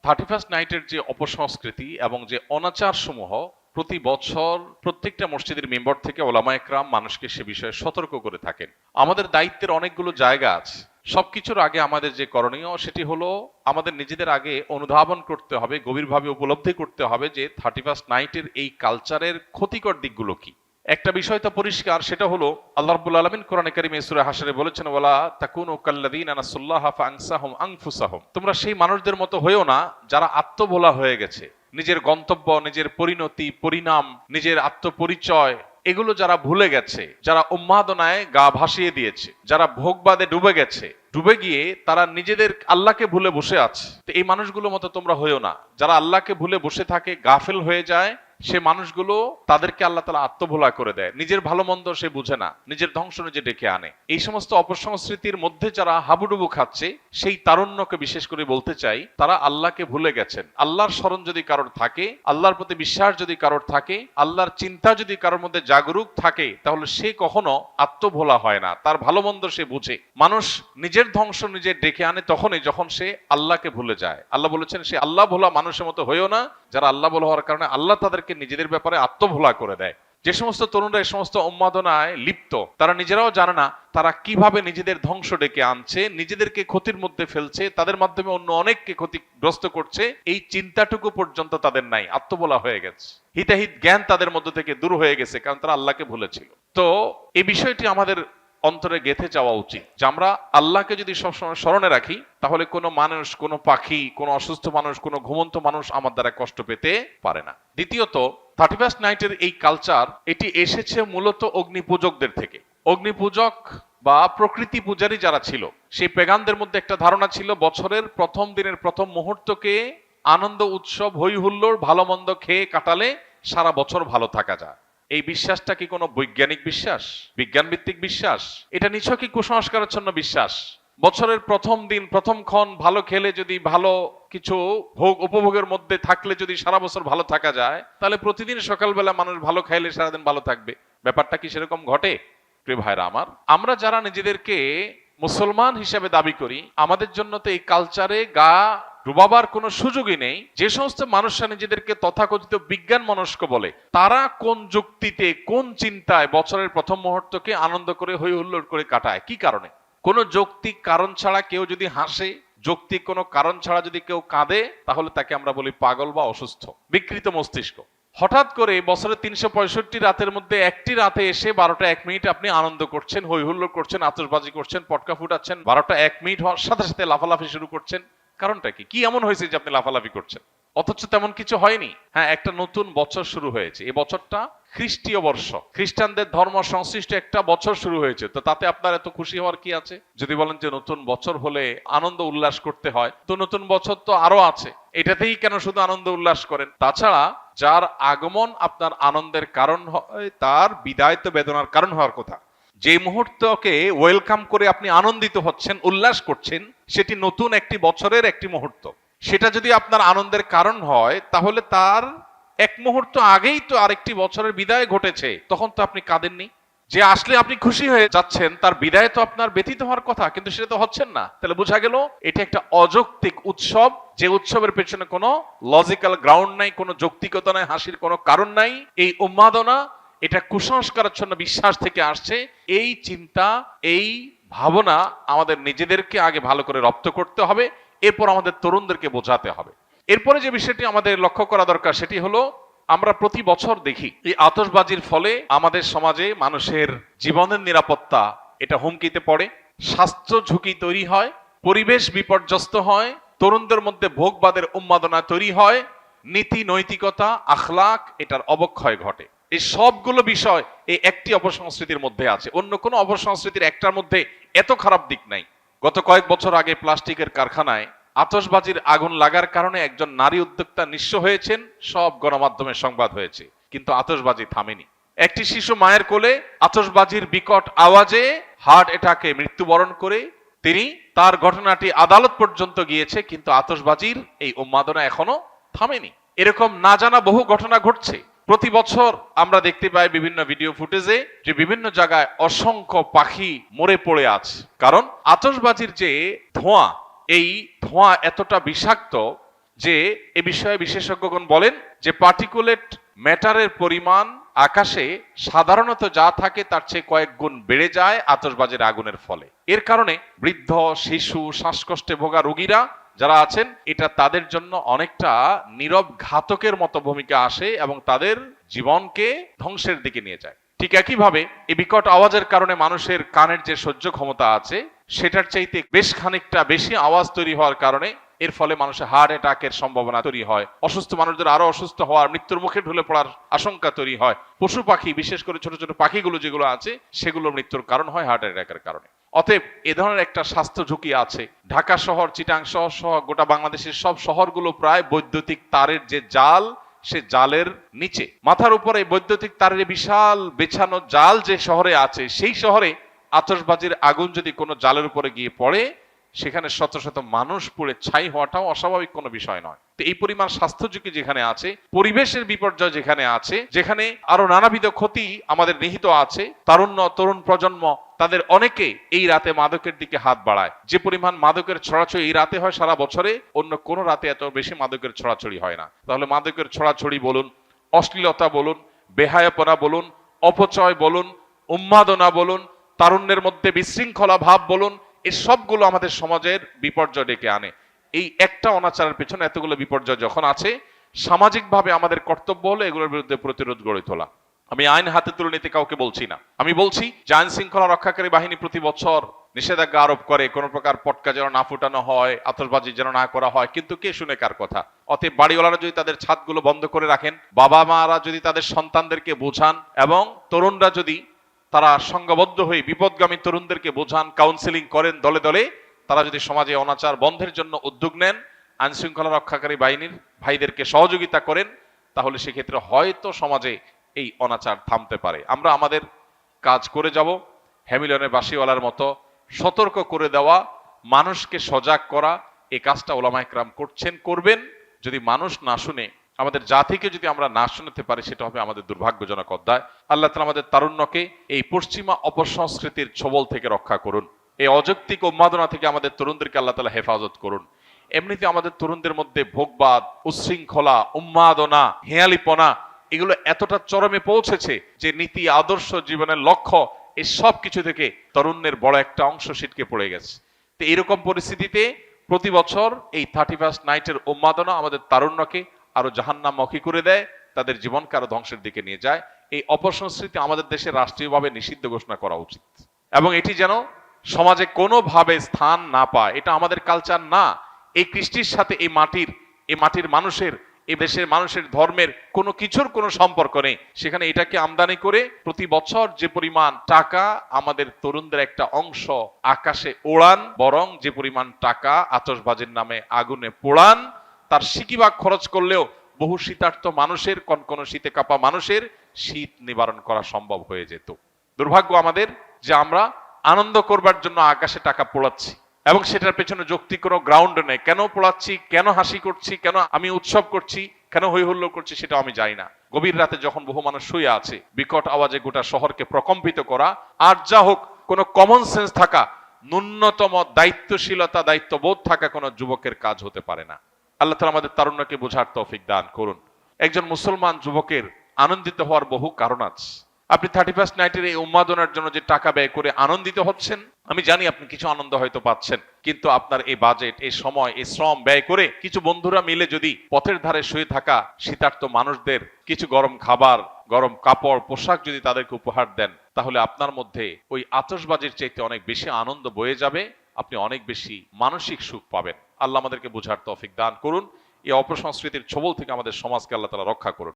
31st নাইটের যে অপসংস্কৃতি এবং যে অনাচার সমূহ প্রতি বছর প্রত্যেকটা মসজিদের মেম্বার থেকে ওলামায়ে কেরাম মানুষকে সে বিষয়ে সতর্ক করে থাকেন। আমাদের দায়িত্বের অনেকগুলো জায়গা আছে। সবকিছুর আগে আমাদের যে করণীয় সেটি হলো আমাদের নিজেদের আগে অনুধাবন করতে হবে, গভীরভাবে উপলব্ধি করতে হবে যে 31st নাইটের এই কালচারের ক্ষতিকর দিকগুলো কি। একটা বিষয় তো পরিষ্কার, সেটা হলো আল্লাহ রাব্বুল আলামিন কোরআনে কারিমে সূরা হাশরে বলেছেন, ওয়ালা তাকুনু কাল্লাযীনা নাসুল্লাহা ফাআনসাহুম আনফুসাহুম, তোমরা সেই মানুষদের মতো হয়েও না যারা আত্মভোলা হয়ে গেছে। নিজের গন্তব্য, নিজের পরিণতি, পরিণাম, নিজের আত্মপরিচয় এগুলো যারা ভুলে গেছে, যারা উন্মাদনায় গা ভাসিয়ে দিয়েছে, যারা ভোগবাদে ডুবে গেছে, ডুবে গিয়ে তারা নিজেদের আল্লাহকে ভুলে বসে আছে। তো এই মানুষগুলোর মতো তোমরা হয়েও না। যারা আল্লাহকে ভুলে বসে থাকে, গাফেল হয়ে যায়, সে মানুষগুলো তাদেরকে আল্লাহ তাআলা আত্মভোলা করে দেয়। নিজের ভালো মন্দ সে বুঝে না, নিজের ধ্বংস নিজে ডেকে আনে। এই সমস্ত অপসংস্কৃতির মধ্যে যারা হাবুডুবু খাচ্ছে, সেই তারুণ্যকে বিশেষ করে বলতে চাই, তারা আল্লাহকে ভুলে গেছেন। আল্লাহর স্মরণ যদি কারোর থাকে, আল্লাহর প্রতি বিশ্বাস যদি কারোর থাকে, আল্লাহর চিন্তা যদি কারোর মধ্যে জাগরুক থাকে, তাহলে সে কখনো আত্মভোলা হয় না। তার ভালো মন্দ সে বুঝে। মানুষ নিজের ধ্বংস নিজে ডেকে আনে তখনই যখন সে আল্লাহকে ভুলে যায়। আল্লাহ বলেছেন, সে আল্লাহ ভোলা মানুষের মতো হয়েও না যারা আল্লাহ ভোলা হওয়ার কারণে আল্লাহ তাদেরকে নিজেদের ব্যাপারে আত্মভোলা করে দেয়। যে সমস্ত তরুণরা এই সমস্ত উন্মাদনায় লিপ্ত, তারা নিজেরাও জানে না তারা কিভাবে নিজেদের ধ্বংস ডেকে আনছে, নিজেদেরকে ক্ষতির মধ্যে ফেলছে, তাদের মাধ্যমে অন্য অনেককে ক্ষতিগ্রস্ত করছে। এই চিন্তাটুকু পর্যন্ত তাদের নাই, আত্মভোলা হয়ে গেছে। হিতাহিত জ্ঞান তাদের মধ্য থেকে দূর হয়ে গেছে, কারণ তারা আল্লাহকে ভুলেছিল। তো এই বিষয়টি আমাদের অন্তরে গেঁথে যাওয়া উচিত যে আমরা আল্লাহকে যদি সবসময় স্মরণে রাখি, তাহলে কোনো মানুষ, কোনো পাখি, কোনো অসুস্থ মানুষ, কোনো ঘুমন্ত মানুষ আমার দ্বারা কষ্ট পেতে পারে না। দ্বিতীয়ত, 31st নাইটের এই কালচার এটি এসেছে মূলত অগ্নিপূজকদের থেকে। অগ্নিপূজক বা প্রকৃতি পূজারী যারা ছিল, সেই পেগানদের মধ্যে একটা ধারণা ছিল বছরের প্রথম দিনের প্রথম মুহূর্তকে আনন্দ, উৎসব, হই হুল্লোড়, ভালো মন্দ খেয়ে কাটালে সারা বছর ভালো থাকা যায়। এই বিশ্বাসটা কি কোনো বৈজ্ঞানিক বিশ্বাস, বিজ্ঞান ভিত্তিক বিশ্বাস? এটা নিছকই কুসংস্কারাচ্ছন্ন বিশ্বাস। বছরের প্রথম দিন, প্রথম ক্ষণ ভালো খেলে, যদি ভালো কিছু ভোগ উপভোগের মধ্যে থাকলে যদি সারা বছর ভালো থাকা যায়, তাহলে প্রতিদিন সকালবেলা মানুষ ভালো খাইলে সারাদিন ভালো থাকবে। ব্যাপারটা কি সেরকম ঘটে? প্রিয় ভাইরা আমার, আমরা যারা নিজেদেরকে মুসলমান হিসেবে দাবি করি, আমাদের জন্য তো এই কালচারে গা ডুবাবার কোনো সুযোগই নেই। যে সমস্ত মানুষরা নিজেদেরকে তথাকথিত বিজ্ঞান মনস্ক বলে, তারা কোন যুক্তিতে, কোন চিন্তায় বছরের প্রথম মুহূর্তকে আনন্দ করে হই হুল্লোড় করে কাটায়? কি কারণে? কোনো যৌক্তিক কারণ ছাড়া কেউ যদি হাসে, যৌক্তিক কোনো কারণ ছাড়া যদি কেউ কাঁদে, তাহলে তাকে আমরা বলি পাগল বা অসুস্থ, বিকৃত মস্তিষ্ক। হঠাৎ করে বছরের 365 রাতের মধ্যে একটি রাতে এসে 12টা 1 মিনিট আপনি আনন্দ করছেন, হই হুল্লোড় করছেন, আতশবাজি করছেন, পটকা ফুটাচ্ছেন, 12টা 1 মিনিট হওয়ার সাথে সাথে লাফালাফি শুরু করছেন। কারণটা কি? কি এমন হয়েছে যে আপনি লাফালাফি করছেন? অথচ তেমন কিছু হয়নি। হ্যাঁ, একটা নতুন বছর শুরু হয়েছে। এই বছরটা খ্রিস্টীয় বর্ষ, খ্রিস্টানদের ধর্ম সংশ্লিষ্ট একটা বছর শুরু হয়েছে। তো তাতে আপনার এত খুশি হওয়ার কি আছে? যদি বলেন যে নতুন বছর হলে আনন্দ উল্লাস করতে হয়, তো নতুন বছর তো আরো আছে, এটাতেই কেন শুধু আনন্দ উল্লাস করেন? তাছাড়া যার আগমন আপনার আনন্দের কারণ হয়, তার বিদায় তো বেদনার কারণ হওয়ার কথা। যে মুহূর্তকে ওয়েলকাম করে আপনি আনন্দিত হচ্ছেন, উল্লাস করছেন, সেটি নতুন একটি বছরের একটি মুহূর্ত। সেটা যদি আপনার আনন্দের কারণ হয়, তাহলে তার এক মুহূর্ত আগেই তো আরেকটি বছরের বিদায় ঘটেছে, তখন তো আপনি কাঁদেননি। যে আসলে আপনি খুশি হয়ে যাচ্ছেন, তার বিদায় তো আপনার ব্যতীত হওয়ার কথা, কিন্তু সেটা তো হচ্ছেন না। তাহলে বোঝা গেল এটা একটা অযৌক্তিক উৎসব, যে উৎসবের পেছনে কোনো লজিক্যাল গ্রাউন্ড নাই, কোনো যৌক্তিকতা নাই, হাসির কোনো কারণ নাই। এই উন্মাদনা, এটা কুসংস্কারাচ্ছন্ন বিশ্বাস থেকে আসছে। এই চিন্তা, এই ভাবনা আমাদের নিজেদেরকে আগে ভালো করে রপ্ত করতে হবে, এরপর আমাদের তরুণদেরকে বোঝাতে হবে। এরপরে যে বিষয়টি আমাদের লক্ষ্য করা দরকার, সেটি হলো আমরা প্রতি বছর দেখি এই আতশবাজির ফলে আমাদের সমাজে মানুষের জীবনের নিরাপত্তা এটা হুমকিতে পড়ে, স্বাস্থ্য ঝুঁকি তৈরি হয়, পরিবেশ বিপর্যস্ত হয়, তরুণদের মধ্যে ভোগবাদের উন্মাদনা তৈরি হয়, নীতি নৈতিকতা, আখলাক এটার অবক্ষয় ঘটে। এই সবগুলো বিষয় এই একটি অপসংস্কৃতির মধ্যে আছে। অন্য কোনো অপসংস্কৃতির একটার মধ্যে এত খারাপ দিক নাই। গত কয়েক বছর আগে প্লাস্টিকের কারখানায় আতশবাজির আগুন লাগার কারণে একজন নারী উদ্যোক্তা নিঃস্ব হয়েছেন, সব গণমাধ্যমে সংবাদ হয়েছে, কিন্তু আতশবাজি থামেনি। একটি শিশু মায়ের কোলে আতশবাজির বিকট আওয়াজে হার্ট অ্যাটাকে মৃত্যুবরণ করে তিনি, তার ঘটনাটি আদালত পর্যন্ত গিয়েছে, কিন্তু আতশবাজির এই উন্মাদনা এখনো থামেনি। এরকম না জানা বহু ঘটনা ঘটছে। প্রতি বছর আমরা দেখতে পাই বিভিন্ন ভিডিও ফুটেজে যে বিভিন্ন জায়গায় অসংখ্য পাখি মরে পড়ে আছে। কারণ আতশবাজির যে ধোঁয়া, এই ধোঁয়া এতটা বিষাক্ত যে এ বিষয়ে বিশেষজ্ঞগণ বলেন যে পার্টিকুলেট ম্যাটারের পরিমাণ আকাশে সাধারণত যা থাকে তার চেয়ে কয়েক গুণ বেড়ে যায় আতশবাজির আগুনের ফলে। এর কারণে বৃদ্ধ, শিশু, শ্বাসকষ্টে ভোগা রোগীরা যারা আছেন, এটা তাদের জন্য অনেকটা নীরব ঘাতকের মতো ভূমিকা আসে এবং তাদের জীবনকে ধ্বংসের দিকে নিয়ে যায়। ঠিক একইভাবে এই বিকট আওয়াজের কারণে মানুষের কানের যে সহ্য ক্ষমতা আছে সেটার চাইতে বেশ খানিকটা বেশি আওয়াজ তৈরি হওয়ার কারণে এর ফলে মানুষের হার্ট অ্যাটাকের সম্ভাবনা তৈরি হয়, অসুস্থ মানুষদের আরো অসুস্থ হওয়ার, মৃত্যুর মুখে ঢলে পড়ার আশঙ্কা তৈরি হয়। পশু পাখি, বিশেষ করে ছোট ছোট পাখিগুলো যেগুলো আছে, সেগুলো মৃত্যুর কারণ হয় হার্ট অ্যাটাকের কারণে। অতএব এ ধরনের একটা স্বাস্থ্য ঝুঁকি আছে। ঢাকা শহর, চিটাং শহর সহ গোটা বাংলাদেশের সব শহরগুলো প্রায় বৈদ্যুতিক তারের যে জাল, সে জালের নিচে, মাথার উপরে বৈদ্যুতিক তারের বিশাল বেছানো জাল যে শহরে আছে, সেই শহরে আতশবাজির আগুন যদি কোনো জালের উপরে গিয়ে পড়ে, সেখানে শত শত মানুষ পুড়ে ছাই হওয়াটাও অস্বাভাবিক কোনো বিষয় নয়। তো এই পরিমাণ স্বাস্থ্য ঝুঁকি যেখানে আছে, পরিবেশের বিপর্যয় যেখানে আছে, যেখানে আরো নানাবিধ ক্ষতি আমাদের নিহিত আছে, তারুণ্য, তরুণ প্রজন্ম তাদের অনেকে এই রাতে মাদকের দিকে হাত বাড়ায়। যে পরিমাণ মাদকের ছড়াছড়ি এই রাতে হয়, সারা বছরে অন্য কোনো রাতে এত বেশি মাদকের ছড়াছড়ি হয় না। তাহলে মাদকের ছড়াছড়ি বলুন, অশ্লীলতা বলুন, বেহায়াপনা বলুন, অপচয় বলুন, উন্মাদনা বলুন, তারুণ্যের মধ্যে বিশৃঙ্খলা ভাব বলুন, এই সবগুলো আমাদের সমাজের বিপর্যয় ডেকে আনে। এই একটা অনাচারের পেছনে এতগুলো বিপর্যয় যখন আছে, সামাজিকভাবে আমাদের কর্তব্য হলো এগুলোর বিরুদ্ধে প্রতিরোধ গড়ে তোলা। আমি আইন হাতে তুলে নিতে কাউকে বলছি না। আমি বলছি যে আইন শৃঙ্খলা রক্ষাকারী বাহিনী প্রতি বছর নিষেধাজ্ঞা আরোপ করে, কোন প্রকার পটকা যেন না ফুটানো হয়, আতশবাজি যেন না করা হয়, কিন্তু কে শুনে কার কথা? অতএব বাড়িওয়ালারা যদি তাদের ছাদগুলো বন্ধ করে রাখেন, বাবা মারা যদি তাদের সন্তানদেরকে বোঝান, এবং তরুণরা যদি তারা সংঘবদ্ধ হয়ে বিপদগামী তরুণদেরকে বোঝান, কাউন্সেলিং করেন দলে দলে, তারা যদি সমাজে অনাচার বন্ধের জন্য উদ্যোগ নেন, আইন শৃঙ্খলা রক্ষাকারী বাহিনীর ভাইদেরকে সহযোগিতা করেন, তাহলে সেক্ষেত্রে হয়তো সমাজে এই অনাচার থামতে পারে। আমরা আমাদের কাজ করে যাব, হ্যামিলনের বাঁশিওয়ালার মতো সতর্ক করে দেওয়া, মানুষকে সজাগ করা, এই কাজটা ওলামা ইকরাম করছেন, করবেন। যদি মানুষ না শুনে, আমাদের জাতিকে যদি আমরা না শুনতে পারি, সেটা হবে আমাদের দুর্ভাগ্যজনক অধ্যায়। আল্লাহ তাআলা আমাদের তারুণ্যকে এই পশ্চিমা অপসংস্কৃতির ছোবল থেকে রক্ষা করুন। এই অযৌক্তিক উন্মাদনা থেকে আমাদের তরুণদেরকে আল্লাহ তাআলা হেফাজত করুন। এমনিতে আমাদের তরুণদের মধ্যে ভোগবাদ, উচ্ছৃঙ্খলা, উন্মাদনা, হেয়ালিপনা এগুলো এতটা চরমে পৌঁছেছে যে নীতি, আদর্শ, জীবনের লক্ষ্য, এই সব কিছু থেকে তরুণের বড় একটা অংশ ছিটকে পড়ে গেছে। তো এরকম পরিস্থিতিতে প্রতি বছর এই 31st নাইটের উন্মাদনা আমাদের তারুণ্যকে আরো জাহান্নামমুখী করে দেয়, তাদের জীবনকে আরো ধ্বংসের দিকে নিয়ে যায়। এই অপসংস্কৃতি আমাদের দেশে রাষ্ট্রীয়ভাবে নিষিদ্ধ ঘোষণা করা উচিত, এবং এটি যেন সমাজে কোনোভাবে স্থান না পায়। এটা আমাদের কালচার না। এই কৃষ্টির সাথে এই মাটির মানুষের, এই দেশের মানুষের ধর্মের কোনো কিছুর কোনো সম্পর্ক নেই। সেখানে এটাকে আমদানি করে প্রতি বছর যে পরিমাণ টাকা আমাদের তরুণদের একটা অংশ আকাশে ওড়ান, বরং যে পরিমাণ টাকা আতশবাজির নামে আগুনে পোড়ান, তার সিকিভাগ খরচ করলেও বহু শীতার্ত মানুষের, কনকনে শীতে কাঁপা মানুষের শীত নিবারণ করা সম্ভব হয়ে যেত। দুর্ভাগ্য আমাদের যে আমরা আনন্দ করবার জন্য আকাশে টাকা পোড়াচ্ছি, এবং সেটার পেছনে যৌক্তিক কোনো গ্রাউন্ড নেই। কেন পোড়াচ্ছি, কেন হাসি করছি, কেন আমি উৎসব করছি, কেন হই হুল্লোড় করছি, সেটা আমি জানি না। গভীর রাতে যখন বহু মানুষ শুয়ে আছে, বিকট আওয়াজে গোটা শহরকে প্রকম্পিত করা, আর যা হোক, কোনো কমন সেন্স থাকা, ন্যূনতম দায়িত্বশীলতা, দায়িত্ববোধ থাকা কোনো যুবকের কাজ হতে পারে না। আল্লাহ তাআলা আমাদের তারুণ্যকে বোঝার তৌফিক দান করুন। একজন মুসলমান যুবকের আনন্দিত হওয়ার বহু কারণ আছে। আপনি 31st নাইটের এই উন্মাদনার জন্য যে টাকা ব্যয় করে আনন্দিত হচ্ছেন, আমি জানি আপনি কিছু আনন্দ হয়তো পাচ্ছেন, কিন্তু আপনার এই বাজেট, এই সময়, এই শ্রম ব্যয় করে কিছু বন্ধুরা মিলে যদি পথের ধারে শুয়ে থাকা শীতার্ত মানুষদের কিছু গরম খাবার, গরম কাপড়, পোশাক যদি তাদেরকে উপহার দেন, তাহলে আপনার মধ্যে ওই আতশবাজির চাইতে অনেক বেশি আনন্দ বয়ে যাবে, আপনি অনেক বেশি মানসিক সুখ পাবেন। আল্লাহ আমাদেরকে বোঝার তৌফিক দান করুন। এই অপসংস্কৃতির ছোবল থেকে আমাদের সমাজকে আল্লাহ তাআলা রক্ষা করুন।